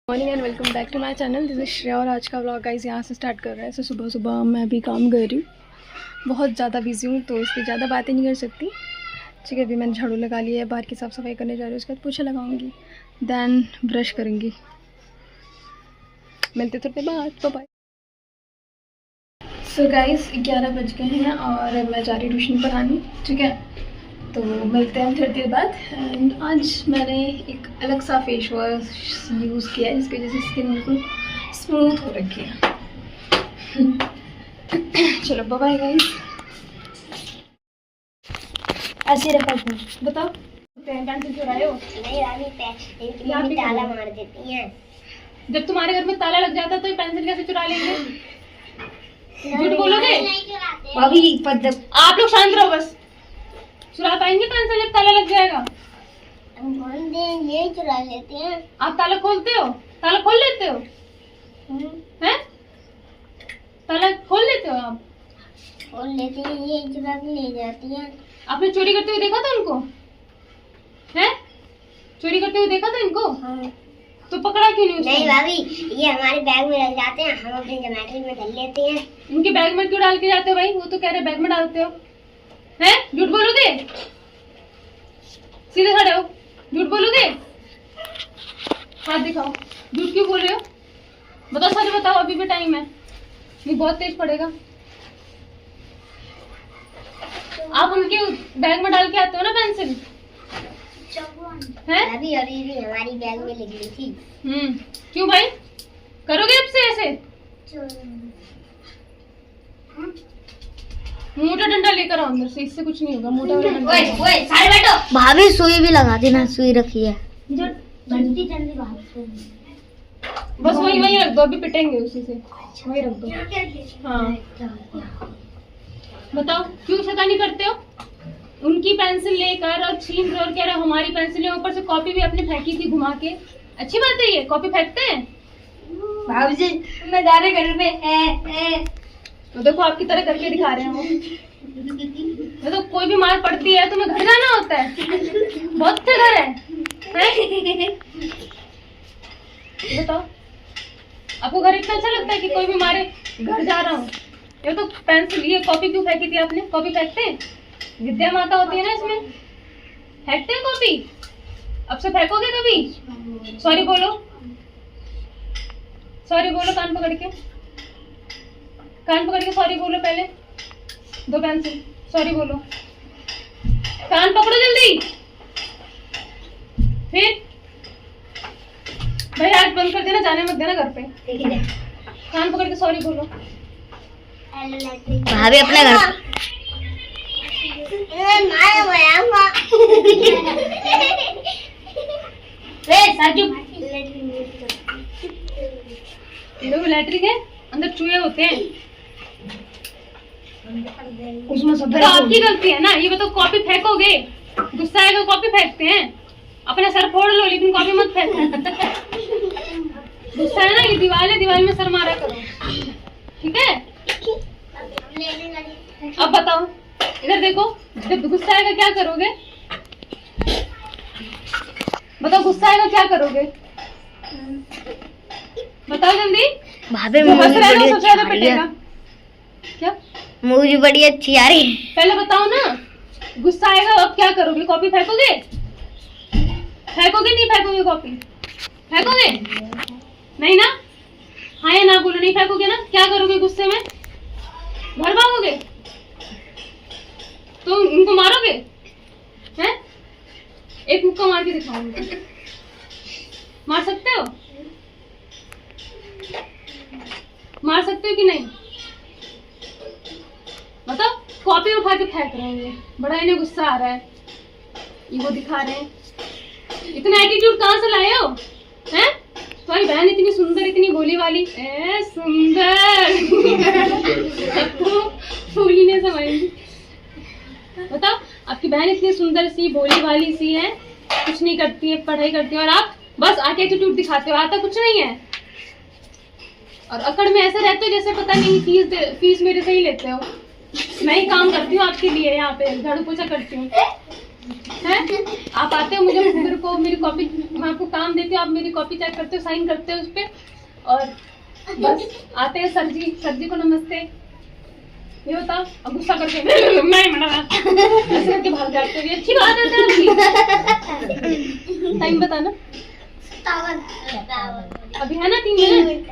Morning and welcome back to my channel. This is Shreya और आज का व्लॉग गाइस यहाँ से स्टार्ट कर रहा है। सुबह सुबह मैं भी काम कर रही हूँ, बहुत ज़्यादा बिजी हूँ तो इसलिए ज़्यादा बातें नहीं कर सकती। ठीक है, अभी मैंने झाड़ू लगा लिया है, बाहर की साफ़ सफाई करने जा रही हूँ, उसके बाद पोछा लगाऊंगी, देन ब्रश करूँगी। मिलते थोड़े बाद, बाय। सो गाइस 11 बज गए हैं और मैं जा रही हूँ ट्यूशन पढ़ाने। ठीक है, तो मिलते हैं थोड़ी देर बाद। एंड आज मैंने एक अलग सा फेस वॉश यूज़ किया है जिसकी वजह से स्किन बिल्कुल स्मूथ हो रखी है। चलो बाय गाइस। ऐसे रखा था। बताओ, पेंसिल चुराए हो? नहीं रानी, पेंसिल ताला मार देती हैं। जब तुम्हारे घर में ताला लग जाता है तो ये पेंसिल कैसे चुरा लेंगे? झूठ बोलोगे? भाभी आप लोग शांत रहो बस। चुरा पाएंगे पेंसिल जब ताला लग जाएगा? हम ये चुरा लेते हैं। आप ताला खोलते हो? ताला खोल लेते हो? हैं? ताला खोल लेते हो आप? खोल लेते हैं, ये चुरा के ले जाती हैं। आपने चोरी करते हुए देखा था उनको? हैं? चोरी करते हुए देखा था इनको? हाँ। तो पकड़ा क्यों नहीं उसने? नहीं भाभी, ये हमारे बैग में रख जाते हैं, हम अपने ज्योमेट्री में डाल लेते हैं। इनके बैग में क्यों डाल के जाते हो भाई? वो तो कह रहे बैग में डालते हो। हैं? झूठ बोलोगे? सीधे खड़े हो, झूठ बोलोगे? हाथ दिखाओ, झूठ क्यों बोल रहे हो? बताओ, सच बताओ, अभी भी टाइम है, ये बहुत तेज पड़ेगा। आप उनके बैग में डाल के आते हो ना पेंसिल? हैं? भाभी और ये भी हमारी बैग में लग गई थी। क्यों भाई? करोगे अब से ऐसे? मोटा डंडा लेकर आओ अंदर से, इससे कुछ नहीं होगा। मोटा वाला डंडा। ओए साइड बैठो। भाभी सुई भी लगा देना, सुई रखी है। जल्दी जल्दी बस वही रख दो, अभी पिटेंगे उसी से, वही रख दो। हाँ बताओ, क्यों शैतानी करते हो? उनकी पेंसिल लेकर और छीन रहे और कह रहे हमारी पेंसिलें, ऊपर से कॉपी भी अपने फेंकी थी घुमा के। अच्छी बात है ये? कॉपी फेंकते हैं? भाभी जी मैं जा रहे घर में। तो देखो आपकी तरह करके दिखा रहे हैं वो। तो कोई भी मार पड़ती है तुम्हें घर जाना होता है? बहुत से घर है? बताओ, आपको घर इतना अच्छा लगता है कि कोई भी मारे घर जा रहा हूँ? ये तो पेंसिल, ये कॉपी क्यों फेंकी थी आपने? कॉपी फेंकते हैं? विद्या माता होती है ना इसमें, फेंकते हैं कॉपी? अब से फेंकोगे कभी? सॉरी बोलो, सॉरी बोलो, कान पकड़ के, कान पकड़ के सॉरी बोलो। पहले दो पेंसिल, सॉरी बोलो, कान पकड़ो जल्दी। फिर भाई आग बंद कर देना, जाने मत देना घर पे। कान पकड़ के सॉरी बोलो। भाभी अपने घर लैट्रिन है, अंदर चूहे होते हैं उसमें सब। तो आपकी गलती है ना। ये बताओ, कॉपी फेंकोगे? गुस्सा आएगा कॉपी फेंकते हैं? अपना सर फोड़ लो लेकिन कॉपी मत फेंको। गुस्सा है ना, ये दीवार है, दीवार में सर मारा करो, ठीक है? अब बताओ, इधर देखो, जब गुस्सा आएगा क्या करोगे? बताओ, गुस्सा आएगा क्या करोगे? बताओ जल्दी। भाभी क्या मूवी बड़ी अच्छी आ रही है। पहले बताओ ना, गुस्सा आएगा अब क्या करोगे? कॉपी फेंकोगे? फेंकोगे नहीं फेंकोगे? कॉपी फेंकोगे? नहीं ना? हाँ या ना बोलो, नहीं फेंकोगे ना? क्या करोगे गुस्से में? घर भागोगे? तो इनको मारोगे? हैं? एक मुक्का मार के दिखाऊंगा, मार सकते हो? मार सकते हो कि नहीं? बताओ, कॉपी उठा के फेंक रहे हैं, ये बड़ा इन्हें गुस्सा आ रहा है, ये वो दिखा रहे हैं। इतना एटीट्यूड कहाँ से लाए हो? हैं? तुम्हारी बहन इतनी सुंदर, इतनी भोली वाली, सुंदर। सबको भोली नहीं समझेंगी। बताओ, आपकी बहन इतनी सुंदर सी, भोली वाली सी है, कुछ नहीं करती है, पढ़ाई करती है, और आप बस आके एटीट्यूड दिखाते हो, आता कुछ नहीं है। और अकड़ में ऐसे रहते हो जैसे पता नहीं फीस मेरे से ही लेते हो। मैं ही काम करती हूँ आपके लिए, यहाँ पे झाड़ू पोछा करती हूँ। हैं? आप आते हो मेरे को मेरी कॉपी, मैं आपको काम देती हूँ, आप मेरी कॉपी चेक करते हो, साइन करते हो उस पे, और बस आते हैं सर जी को नमस्ते, ये बताओ, अब गुस्सा करके नहीं मना ऐसे करके भाग जाते हो, ये अच्छी बात है। टाइम बताना अभी है ना 3 मिनट,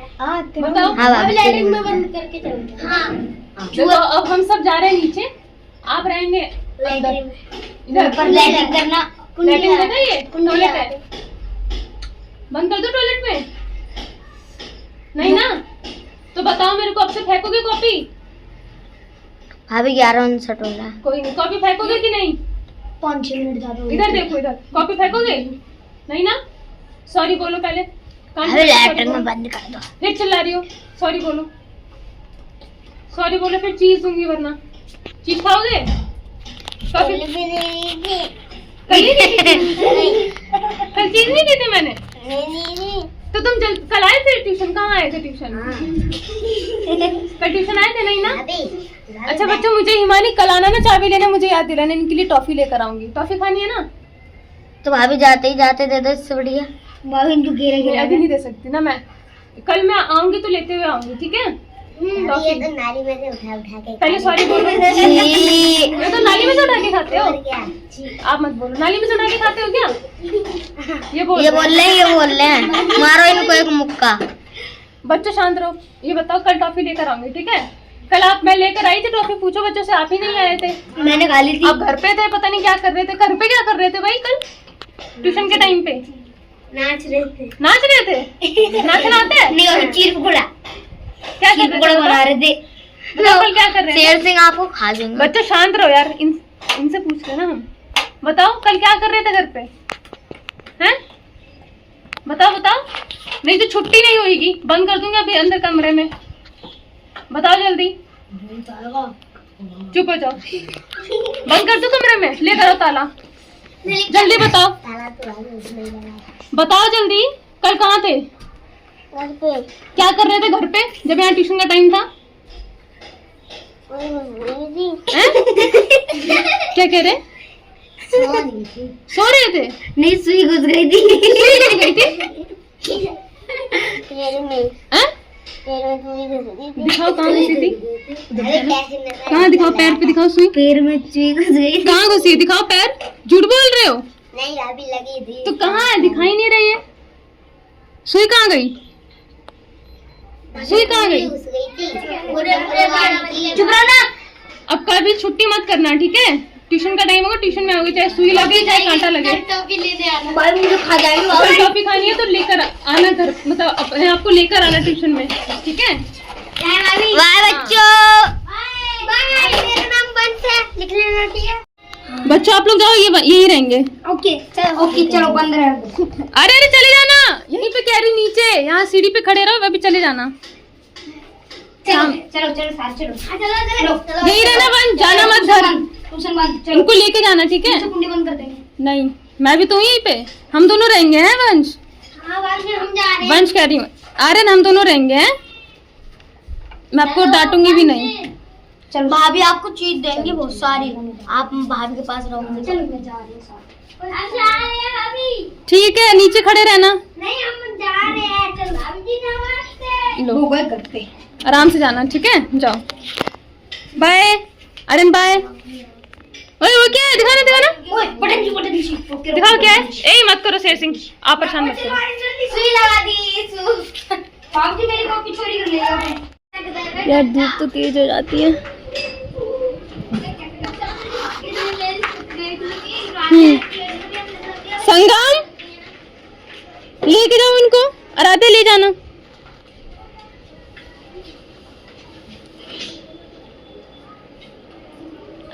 बताओ। में बंद करके चलते हैं। देखो अब हम सब जा रहे हैं नीचे, आप रहेंगे अंदर, इधर लैट्रिन करना। लैट्रिन है ना, ये टॉयलेट है, बंद कर दो टॉयलेट में, नहीं ना? तो बताओ मेरे को, अब से फेंकोगे कॉपी? भाभी 11:59 हो रहा है। कोई नहीं, कॉपी फेंकोगे कि नहीं? 5-6 मिनट ज्यादा हो इधर देखो, इधर कॉपी फेंकोगे नहीं ना? सॉरी बोलो पहले, भाभी लैट्रिन में बंद कर दो। फिर चिल्ला रही हो, सॉरी बोलो, सॉरी बोलो, फिर चीज दूंगी, वरना चीज खाओगे? कॉपी कल चीज नहीं दी थी मैंने, तो तुम कल आए थे ट्यूशन? कहाँ आए थे ट्यूशन? कल ट्यूशन आए थे नहीं ना? अच्छा बच्चों, मुझे हिमानी कल आना ना चाबी लेने, मुझे याद दिलाना, इनके लिए टॉफी लेकर आऊंगी। टॉफी खानी है ना? तो भाभी जाते ही जाते दे दो, इससे बढ़िया। भाभी इनको घेरे अभी नहीं दे सकती ना मैं, कल मैं आऊंगी तो लेते हुए आऊंगी, ठीक है? ये तो नाली में से उठा के पहले सॉरी बोलो। ये तो नाली में से उठा के खाते हो? आप मत बोलो, नाली में से उठा के खाते हो क्या? ये बोल रहे हैं, मारो इनको एक मुक्का। बच्चों शांत रहो। ये बताओ, कल टॉफी लेकर आऊंगी, ठीक है? कल मैं लेकर आई थी टॉफी, पूछो बच्चों से, आप ही नहीं आए थे। मैंने खा ली थी। आप घर पे थे, पता नहीं क्या कर रहे थे। घर पे क्या कर रहे थे भाई कल ट्यूशन के टाइम पे? नाच रहे थे। नाच रहे थे? नाचना आता है? नहीं, और चीर पकौड़ा क्या कर रहे थे? बना रहे थे। बताओ कल क्या कर रहे थे? शेर सिंह आपको खा जाएंगे। बच्चों शांत रहो यार, इनसे पूछ रहे ना हम। बताओ कल क्या कर रहे थे घर पे? हैं? बताओ, नहीं तो छुट्टी नहीं होगी, बंद कर दूंगी अभी अंदर कमरे में। बताओ जल्दी, चुप हो जाओ, बंद कर दो कमरे में, लेकर आओ ताला, जल्दी बताओ, बताओ जल्दी, कल कहाँ थे? क्या कर रहे थे घर पे जब यहाँ ट्यूशन का टाइम था? हैं? क्या कह रहे? सो रहे थे? नहीं, सुई घुस गई थी। सुई घुस गई थी? हैं? दिखाओ कहाँ घुसी थी, कहाँ दिखाओ, पैर पे दिखाओ सुई। पैर में सुई घुस गई। कहाँ घुसी, दिखाओ पैर, झूठ बोल रहे हो। नहीं, अभी लगी थी। तो कहाँ है, दिखाई नहीं रही है। सुई कहाँ गई, सुई कहाँ गई? चुप रहो ना। अब कल भी छुट्टी मत करना, ठीक है? ट्यूशन का टाइम होगा, ट्यूशन में आओगे, चाहे सुई लगे चाहे कांटा लगे। टॉफी लेने आना। भाई मुझे खा जाएगी। अगर टॉफी खानी है तो लेकर आना घर, मतलब अपने आप को लेकर आना ट्यूशन में, ठीक है? बाय बच्चों। मेरा नाम बंस है, लिख लेना, ठीक है? बच्चों आप लोग जाओ, यही रहेंगे। ओके चलो बंद रहे। अरे चले जाना, यहीं पे कह रही नीचे, यहाँ सीढ़ी पे खड़े रहो, अभी चले जाना। चलो साथ चलो। यही रहना, बंद जाना मत घर, ट्यूशन बंद। चलो इनको लेके जाना, ठीक है? कुंडी बंद कर देंगे। नहीं, मैं भी तो यहीं पे, हम दोनों रहेंगे हैं वंश। हाँ, बाद में हम जा रहे हैं। वंश कह रही हूँ, आर्यन हम दोनों रहेंगे हैं, मैं आपको डांटूंगी भी नहीं। चल भाभी आपको चीज देंगी बहुत सारी, आप भाभी के पास रहोगे। चलो मैं जा रही हूँ। हम जा रहे हैं भाभी। ठीक है, नीचे खड़े रहना। नहीं, हम जा रहे हैं। चलो भाभी जी नमस्ते। लो गए करते। आराम से जाना, ठीक है? जाओ, बाय आर्यन, बाय। ओए वो क्या है, दिखाना। ओए पटन जी। दिखाओ क्या है। ए मत करो शेर सिंह, आप परेशान मत करो। सुई लगा दी। पाप जी मेरी कॉपी चोरी कर लिया। यार धूप तो तेज हो जाती है। संगम लेके जाओ उनको, और आते ले जाना।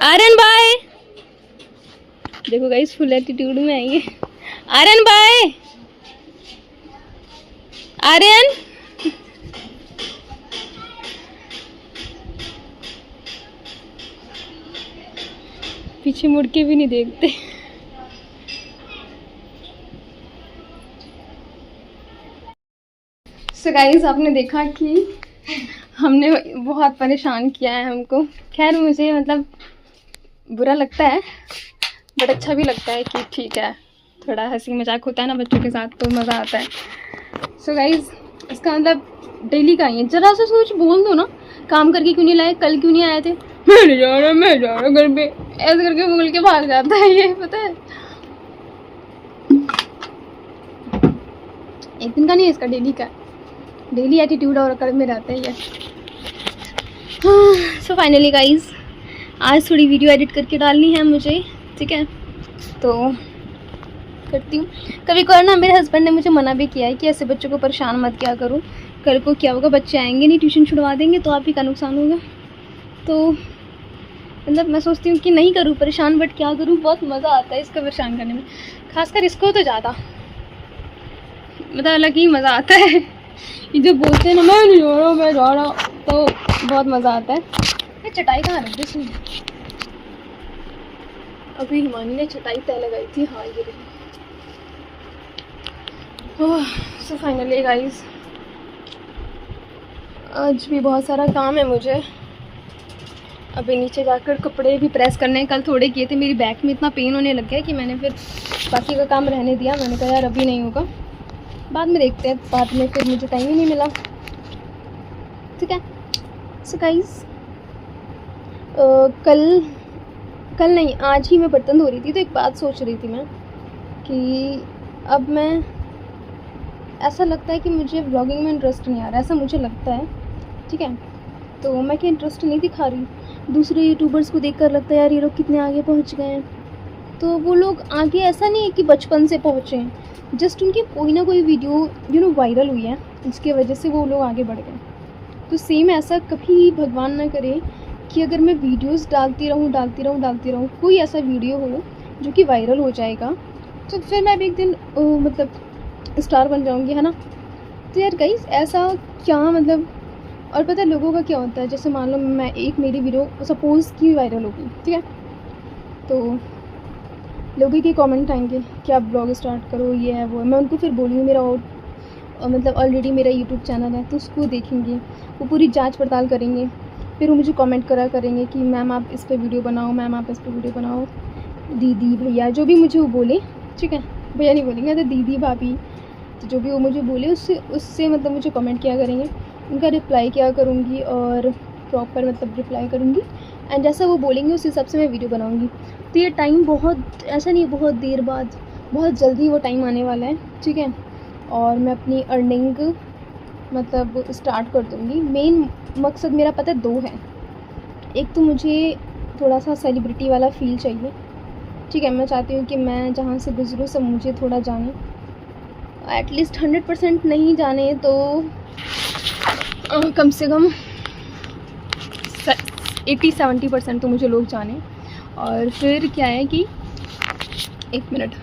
आर्यन बाय। देखो गाइस फुल एटीट्यूड में आई है। आर्यन बाय। आर्यन पीछे मुड़ के भी नहीं देखते। सो गाइस आपने देखा कि हमने बहुत परेशान किया है हमको। खैर मुझे मतलब बुरा लगता है, बट अच्छा भी लगता है कि ठीक है, थोड़ा हंसी मजाक होता है ना बच्चों के साथ, तो मज़ा आता है। सो गाइज, इसका मतलब डेली का ही है। जरा सा सोच बोल दो ना, काम करके क्यों नहीं लाए, कल क्यों नहीं आए थे, मैं नहीं जा रहा, मैं जा रहा घर पे, ऐसे करके बोल के भाग जाता है ये, पता है। एक दिन का नहीं है इसका, डेली का, डेली एटीट्यूड और कर में रहता है ये। सो फाइनली गाइज, आज थोड़ी वीडियो एडिट करके डालनी है मुझे, ठीक है, तो करती हूँ। कभी कभार ना मेरे हस्बैंड ने मुझे मना भी किया है कि ऐसे बच्चों को परेशान मत किया करो, कल को क्या होगा, बच्चे आएंगे नहीं, ट्यूशन छुड़वा देंगे तो आप ही का नुकसान होगा। तो मतलब मैं सोचती हूँ कि नहीं करूँ परेशान, बट क्या करूँ, बहुत मज़ा आता है इसको परेशान करने में, खासकर इसको तो ज़्यादा, मतलब अलग ही मज़ा आता है। ये जो बोलते हैं ना मैं नहीं जा रहा, मैं जा रहा, तो बहुत मज़ा आता है। ये चटाई कहाँ रख दी इसने, अभी हिमानी ने चटाई तय लगाई थी, हाँ ये रही। सो फाइनली गाइस, आज भी बहुत सारा काम है मुझे, अभी नीचे जाकर कपड़े भी प्रेस करने हैं। कल थोड़े किए थे, मेरी बैक में इतना पेन होने लग गया कि मैंने फिर बाकी का काम रहने दिया। मैंने कहा यार अभी नहीं होगा, बाद में देखते हैं, बाद में फिर मुझे टाइम ही नहीं मिला, ठीक है। सो गाइस, कल नहीं, आज ही मैं बर्तन धो रही थी, तो एक बात सोच रही थी मैं कि अब मैं, ऐसा लगता है कि मुझे व्लॉगिंग में इंटरेस्ट नहीं आ रहा, ऐसा मुझे लगता है, ठीक है। तो मैं क्या इंटरेस्ट नहीं दिखा रही, दूसरे यूट्यूबर्स को देखकर लगता है यार ये लोग कितने आगे पहुंच गए हैं। तो वो लोग आगे ऐसा नहीं है कि बचपन से पहुँचे हैं, जस्ट उनकी कोई ना कोई वीडियो वायरल हुई है, इसके वजह से वो लोग आगे बढ़ गए। तो सेम ऐसा कभी भगवान ना करे कि अगर मैं वीडियोस डालती रहूँ, कोई ऐसा वीडियो हो जो कि वायरल हो जाएगा, तो फिर मैं भी एक दिन मतलब स्टार बन जाऊँगी, है ना। तो यार गाइस, ऐसा क्या मतलब, और पता है लोगों का क्या होता है, जैसे मान लो मैं एक मेरी वीडियो सपोज़ की वायरल होगी, ठीक है, तो लोगों के कमेंट आएंगे कि आप ब्लॉग स्टार्ट करो, ये है वो है। मैं उनको फिर बोलूँगी मेरा मतलब ऑलरेडी मेरा यूट्यूब चैनल है, तो उसको देखेंगे, वो पूरी जांच पड़ताल करेंगे, फिर वो मुझे कमेंट करेंगे कि मैम आप इस पर वीडियो बनाओ, मैम आप इस पर वीडियो बनाओ, दीदी भैया जो भी मुझे वो बोले, ठीक है, भैया नहीं बोलेंगे तो दीदी भाभी, तो जो भी वो मुझे बोले उससे मतलब मुझे कमेंट किया करेंगे, उनका रिप्लाई किया करूँगी और प्रॉपर मतलब रिप्लाई करूँगी, एंड जैसा वो बोलेंगे उस हिसाब से मैं वीडियो बनाऊँगी। तो ये टाइम बहुत ऐसा नहीं, बहुत देर बाद, बहुत जल्दी वो टाइम आने वाला है, ठीक है। और मैं अपनी अर्निंग मतलब स्टार्ट कर दूँगी। मेन मकसद मेरा पता है 2 है। एक तो मुझे थोड़ा सा सेलिब्रिटी वाला फील चाहिए, ठीक है। मैं चाहती हूँ कि मैं जहाँ से गुजरूँ सब मुझे थोड़ा जाने, एटलीस्ट 100% नहीं जाने तो कम से कम 80-70% तो मुझे लोग जाने। और फिर क्या है कि 1 मिनट,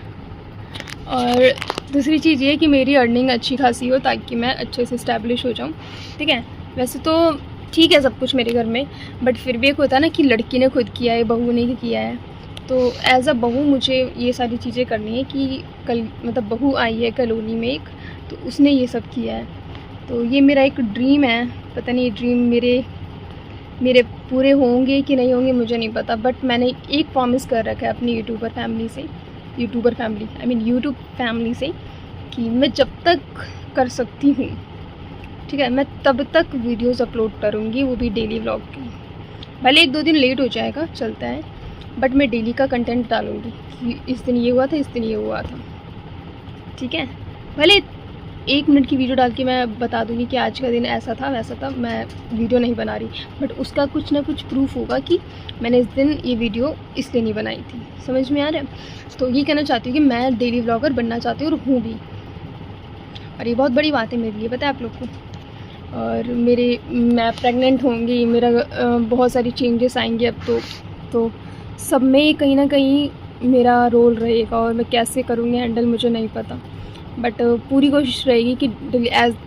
और दूसरी चीज़ ये कि मेरी अर्निंग अच्छी खासी हो ताकि मैं अच्छे से इस्टेब्लिश हो जाऊँ, ठीक है। वैसे तो ठीक है सब कुछ मेरे घर में, बट फिर भी एक होता है ना कि लड़की ने खुद किया है, बहू ने किया है, तो एज़ अ बहू मुझे ये सारी चीज़ें करनी है कि कल मतलब बहू आई है कॉलोनी में एक, तो उसने ये सब किया है। तो ये मेरा एक ड्रीम है, पता नहीं ये ड्रीम मेरे पूरे होंगे कि नहीं होंगे मुझे नहीं पता, बट मैंने एक प्रॉमिस कर रखा है अपनी यूट्यूब फैमिली से कि मैं जब तक कर सकती हूँ, ठीक है, मैं तब तक वीडियोस अपलोड करूँगी, वो भी डेली व्लॉग की। भले 1-2 दिन लेट हो जाएगा, चलता है, बट मैं डेली का कंटेंट डालूँगी कि इस दिन ये हुआ था, इस दिन ये हुआ था, ठीक है। भले 1 मिनट की वीडियो डाल के मैं बता दूँगी कि आज का दिन ऐसा था वैसा था, मैं वीडियो नहीं बना रही, बट उसका कुछ ना कुछ प्रूफ होगा कि मैंने इस दिन ये वीडियो इसलिए नहीं बनाई थी। समझ में आ रहा है? तो ये कहना चाहती हूँ कि मैं डेली व्लॉगर बनना चाहती हूँ और हूँ भी, और ये बहुत बड़ी बात है मेरे लिए, पता है आप लोग को। और मैं प्रेग्नेंट होंगी, मेरा बहुत सारी चेंजेस आएंगे अब तो सब में कहीं ना कहीं मेरा रोल रहेगा, और मैं कैसे करूँगी हैंडल मुझे नहीं पता, बट पूरी कोशिश रहेगी कि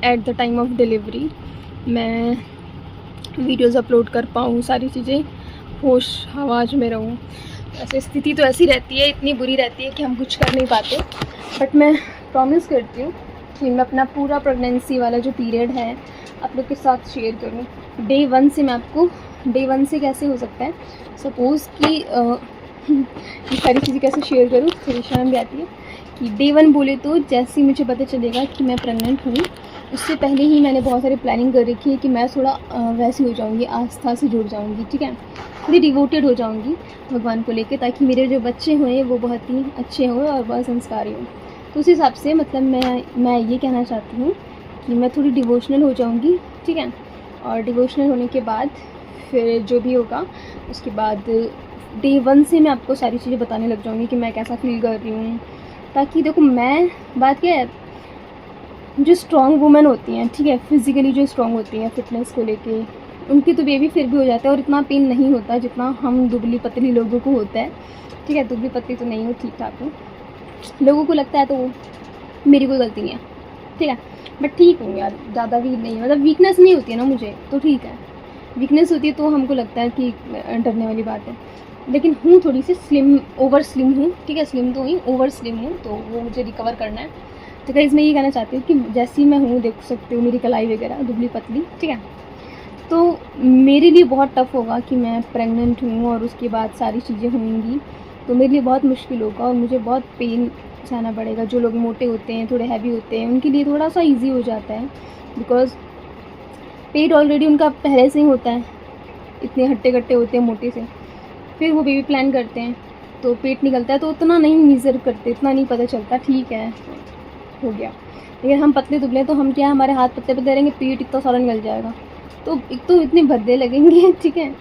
at the time of delivery मैं वीडियोज़ अपलोड कर पाऊँ, सारी चीज़ें होश हवाज में रहूँ। ऐसे स्थिति तो ऐसी रहती है, इतनी बुरी रहती है कि हम कुछ कर नहीं पाते, बट मैं प्रॉमिस करती हूँ कि मैं अपना पूरा प्रेगनेंसी वाला जो पीरियड है आप लोग के साथ शेयर करूँ। डे 1 से मैं आपको, डे 1 से कैसे हो सकता है, सपोज़ कि ये सारी चीज़ें कैसे शेयर करूँ, थोड़ी शर्म भी आती है कि डे 1 बोले तो जैसे ही मुझे पता चलेगा कि मैं प्रेग्नेंट हूँ, उससे पहले ही मैंने बहुत सारी प्लानिंग कर रखी है कि मैं थोड़ा वैसी हो जाऊँगी, आस्था से जुड़ जाऊँगी, ठीक है, थोड़ी डिवोटेड हो जाऊँगी भगवान को लेके, ताकि मेरे जो बच्चे हुए वो बहुत ही अच्छे हों और बहुत संस्कारी हों। तो उस हिसाब से मतलब मैं ये कहना चाहती हूँ कि मैं थोड़ी डिवोशनल हो जाऊँगी, ठीक है, और डिवोशनल होने के बाद फिर जो भी होगा उसके बाद डे 1 से मैं आपको सारी चीज़ें बताने लग जाऊँगी कि मैं कैसा फील कर रही हूँ, ताकि देखो मैं बात क्या है, जो स्ट्रॉन्ग वुमेन होती हैं, ठीक है, फिज़िकली जो स्ट्रॉन्ग होती हैं फिटनेस को लेके, उनकी तो बेबी फिर भी हो जाता है और इतना पेन नहीं होता जितना हम दुबली पतली लोगों को होता है, ठीक है। दुबली पतली तो नहीं हो, ठीक ठाक हो, लोगों को लगता है तो मेरी कोई गलती नहीं है, ठीक है, बट ठीक हूँ यार, ज़्यादा वीक नहीं है, मतलब वीकनेस नहीं होती है ना मुझे, तो ठीक है। वीकनेस होती है तो हमको लगता है कि डरने वाली बात है, लेकिन हूँ थोड़ी सी स्लिम, ओवर स्लिम हूँ, ठीक है, स्लिम तो हुई, ओवर स्लिम हूँ, तो वो मुझे रिकवर करना है। तो गाइस मैं ये कहना चाहती हूँ कि जैसी मैं हूँ, देख सकते हो मेरी कलाई वगैरह दुबली पतली, ठीक है, तो मेरे लिए बहुत टफ़ होगा कि मैं प्रेग्नेंट हूँ और उसके बाद सारी चीज़ें होंगी, तो मेरे लिए बहुत मुश्किल होगा और मुझे बहुत पेन सहना पड़ेगा। जो लोग मोटे होते हैं, थोड़े हैवी होते हैं, उनके लिए थोड़ा सा ईजी हो जाता है, बिकॉज़ पेट ऑलरेडी उनका पहले से ही होता है, इतने हट्टे कट्टे होते हैं मोटे से, फिर वो बेबी प्लान करते हैं तो पेट निकलता है तो उतना नहीं मेज़र करते, इतना नहीं पता चलता, ठीक है हो गया। लेकिन हम पतले दुबले तो हम क्या, हमारे हाथ पतले पतले रहेंगे, पेट इतना सारा निकल जाएगा, तो एक तो इतने भद्दे लगेंगे, ठीक है,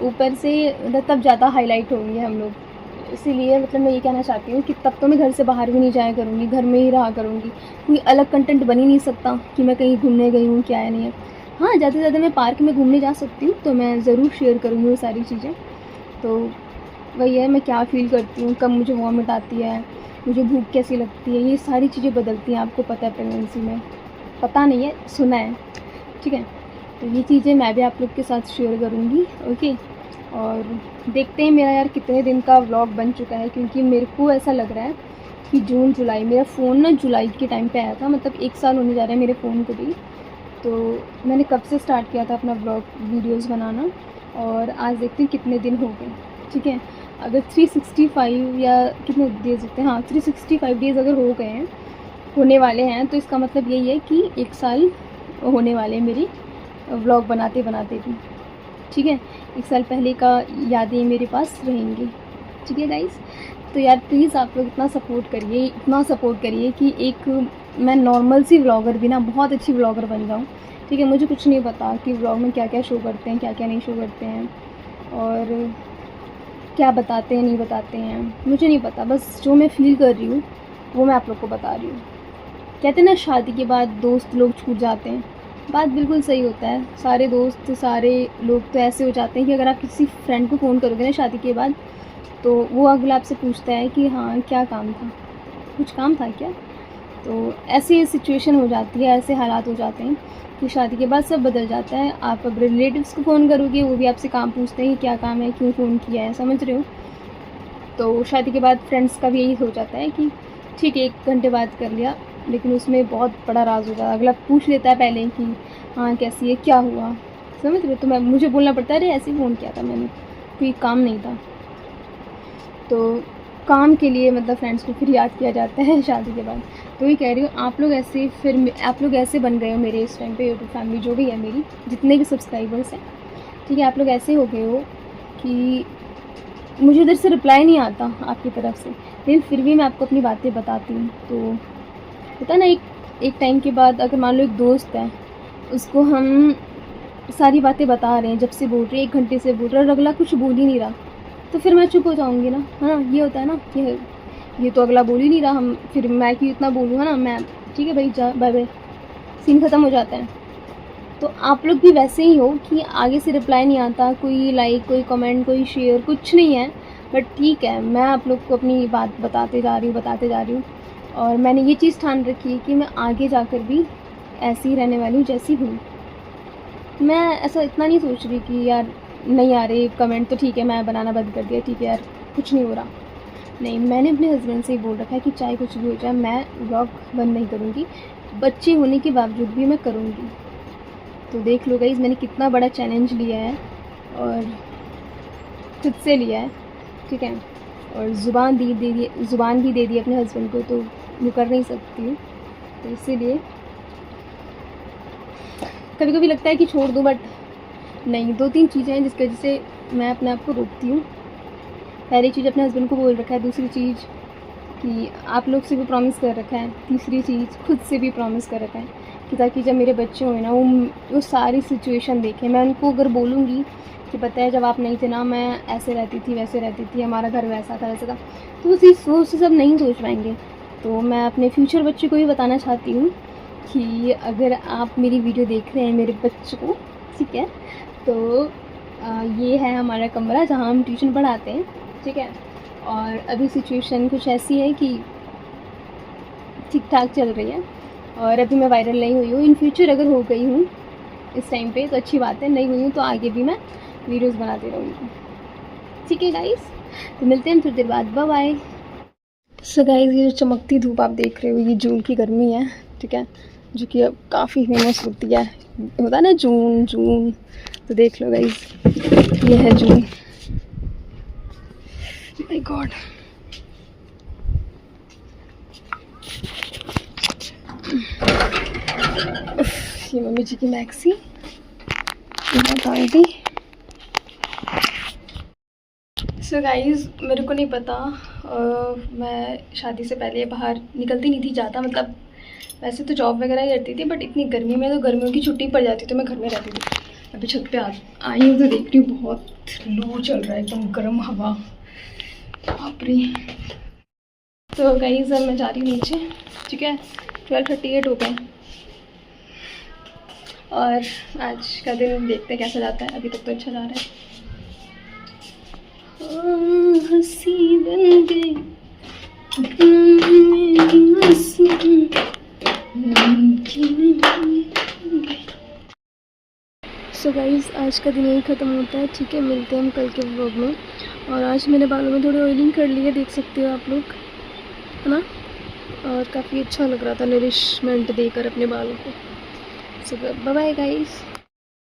ऊपर से तब ज़्यादा हाईलाइट होंगे हम लोग। इसीलिए मतलब मैं ये कहना चाहती हूँ कि तब तो मैं घर से बाहर भी नहीं जाया करूँगी, घर में ही रहा करूँगी, कोई अलग कंटेंट बन ही नहीं सकता कि मैं कहीं घूमने गई हूँ, क्या है नहीं है। हाँ, ज़्यादा से ज़्यादा मैं पार्क में घूमने जा सकती हूँ, तो मैं ज़रूर शेयर करूँगी वो सारी चीज़ें। तो वही है, मैं क्या फ़ील करती हूँ, कब मुझे वॉमिट आती है, मुझे भूख कैसी लगती है, ये सारी चीज़ें बदलती हैं, आपको पता है प्रेगनेंसी में, पता नहीं है, सुना है, ठीक है। तो ये चीज़ें मैं भी आप लोग के साथ शेयर करूँगी, ओके। और देखते हैं मेरा यार कितने दिन का व्लॉग बन चुका है, क्योंकि मेरे को ऐसा लग रहा है कि जून जुलाई, मेरा फ़ोन ना जुलाई के टाइम पे आया था, मतलब 1 साल होने जा रहा है मेरे फ़ोन को भी। तो मैंने कब से स्टार्ट किया था अपना व्लॉग वीडियोज़ बनाना, और आज देखते हैं कितने दिन हो गए, ठीक है। अगर 365 या कितने डेज़ होते हैं, हाँ 365 डेज़ अगर हो गए हैं, होने वाले हैं, तो इसका मतलब यही है कि 1 साल होने वाले हैं मेरी व्लॉग बनाते बनाते भी, ठीक है। 1 साल पहले का यादें मेरे पास रहेंगी, ठीक है गाइस। तो यार प्लीज़ आप लोग इतना सपोर्ट करिए कि एक मैं नॉर्मल सी व्लॉगर भी ना बहुत अच्छी व्लॉगर बन जाऊँ, ठीक है। मुझे कुछ नहीं पता कि व्लॉग में क्या क्या शो करते हैं, क्या क्या नहीं शो करते हैं, और क्या बताते हैं नहीं बताते हैं, मुझे नहीं पता, बस जो मैं फ़ील कर रही हूँ वो मैं आप लोग को बता रही हूँ। कहते हैं ना शादी के बाद दोस्त लोग छूट जाते हैं, बात बिल्कुल सही होता है। सारे दोस्त, सारे लोग तो ऐसे हो जाते हैं कि अगर आप किसी फ्रेंड को फ़ोन करोगे ना शादी के बाद, तो वो अगला आपसे पूछता है कि हाँ क्या काम था, कुछ काम था क्या। तो ऐसी सिचुएशन हो जाती है, ऐसे हालात हो जाते हैं कि शादी के बाद सब बदल जाता है। आप अब रिलेटिव्स को फ़ोन करोगे, वो भी आपसे काम पूछते हैं कि क्या काम है, क्यों फ़ोन किया है, समझ रहे हो। तो शादी के बाद फ्रेंड्स का भी यही हो जाता है कि ठीक है 1 घंटे बात कर लिया, लेकिन उसमें बहुत बड़ा राज होता है, अगला पूछ लेता है पहले कि हाँ कैसी है, क्या हुआ, समझ रहे हो। तो मुझे बोलना पड़ता है अरे ऐसे ही फ़ोन किया था मैंने, कोई काम नहीं था। तो काम के लिए मतलब फ्रेंड्स को फिर याद किया जाता है शादी के बाद। तो ये कह रही हूँ आप लोग ऐसे बन गए हो मेरे इस टाइम पे यूट्यूब फैमिली जो भी है मेरी, जितने भी सब्सक्राइबर्स हैं, ठीक है, आप लोग ऐसे हो गए हो कि मुझे उधर से रिप्लाई नहीं आता आपकी तरफ से, लेकिन फिर भी मैं आपको अपनी बातें बताती हूँ। तो होता है ना एक टाइम के बाद, अगर मान लो एक दोस्त है, उसको हम सारी बातें बता रहे हैं, जब से बोल रहे हैं 1 घंटे से बोल रहे हैं और अगला कुछ बोल ही नहीं रहा, तो फिर मैं चुप हो जाऊँगी ना, है ना। ये होता है ना कि ये तो अगला बोल ही नहीं रहा, फिर मैं क्यों इतना बोलूँगा ना, मैं ठीक है भाई जा बाय बाय, सीन ख़त्म हो जाता है। तो आप लोग भी वैसे ही हो कि आगे से रिप्लाई नहीं आता, कोई लाइक, कोई कमेंट, कोई शेयर, कुछ नहीं है, बट ठीक है मैं आप लोग को अपनी बात बताते जा रही हूँ। और मैंने ये चीज़ ठान रखी है कि मैं आगे जाकर भी ऐसी ही रहने वाली हूँ जैसी हूँ। मैं ऐसा इतना नहीं सोच रही कि यार नहीं आ रहे कमेंट, तो ठीक है मैं बनाना बंद कर दिया, ठीक है यार कुछ नहीं हो रहा। नहीं, मैंने अपने हस्बैंड से ही बोल रखा है कि चाहे कुछ भी हो जाए मैं व्लॉग बंद नहीं करूँगी, बच्चे होने के बावजूद भी मैं करूँगी। तो देख लो गाइस मैंने कितना बड़ा चैलेंज लिया है और खुद से लिया है, ठीक है। और ज़ुबान भी दे दी अपने हस्बैंड को, तो वो कर नहीं सकती हूँ। तो इसीलिए कभी कभी लगता है कि छोड़ दूँ, बट नहीं। 2-3 चीज़ें हैं जिसकी वजह से मैं अपने आप को रोकती हूँ। पहली चीज़ अपने हस्बैंड को बोल रखा है, दूसरी चीज़ कि आप लोग से भी प्रॉमिस कर रखा है, तीसरी चीज़ खुद से भी प्रॉमिस कर रखा है कि ताकि जब मेरे बच्चे हुए ना वो सारी सिचुएशन देखें। मैं उनको अगर बोलूँगी कि पता है जब आप नहीं थे ना, मैं ऐसे रहती थी, वैसे रहती थी, हमारा घर वैसा था, वैसा था, तो उसी सोच से सब नहीं सोच पाएंगे। तो मैं अपने फ्यूचर बच्चे को भी बताना चाहती हूँ कि अगर आप मेरी वीडियो देख रहे हैं मेरे बच्चों को, ठीक है, तो ये है हमारा कमरा जहाँ हम ट्यूशन पढ़ाते हैं, ठीक है। और अभी सिचुएशन कुछ ऐसी है कि ठीक ठाक चल रही है और अभी मैं वायरल नहीं हुई हूँ। इन फ्यूचर अगर हो गई हूँ इस टाइम पे तो अच्छी बात है, नहीं हुई हूँ तो आगे भी मैं वीडियोस बनाती रहूँगी, ठीक है गाइस। तो मिलते हैं थोड़ी देर बाद, बाय बाय। सो गाइस, ये जो चमकती धूप आप देख रहे हो ये जून की गर्मी है, ठीक है, जो कि अब काफ़ी फेमस होती है, होता है ना जून। तो देख लो गाइस, ये है जून। माय गॉड, ये मम्मी जी की मैक्सी दी। सो गाइस, मेरे को नहीं पता, मैं शादी से पहले बाहर निकलती नहीं थी ज़्यादा, मतलब वैसे तो जॉब वगैरह ही करती थी, बट इतनी गर्मी में तो गर्मियों की छुट्टी पड़ जाती तो मैं घर में रहती थी। अभी छत पे आई हूँ तो देख रही हूँ बहुत लू चल रहा है, एकदम गर्म हवा, बाप रे। तो गाइस अब मैं जा रही हूँ नीचे, ठीक है, 12:38 हो गए और आज का दिन देखते हैं कैसा जाता है। अभी तक तो अच्छा जा रहा है। हंसी बन गई सो गाइस, आज का दिन यही ख़त्म होता है, ठीक है। मिलते हैं हम कल के व्लॉग में। और आज मैंने बालों में थोड़ी ऑयलिंग कर ली है, देख सकते हो आप लोग, है ना, और काफ़ी अच्छा लग रहा था नरिशमेंट देकर अपने बालों को। सो बाय बाय गाइस।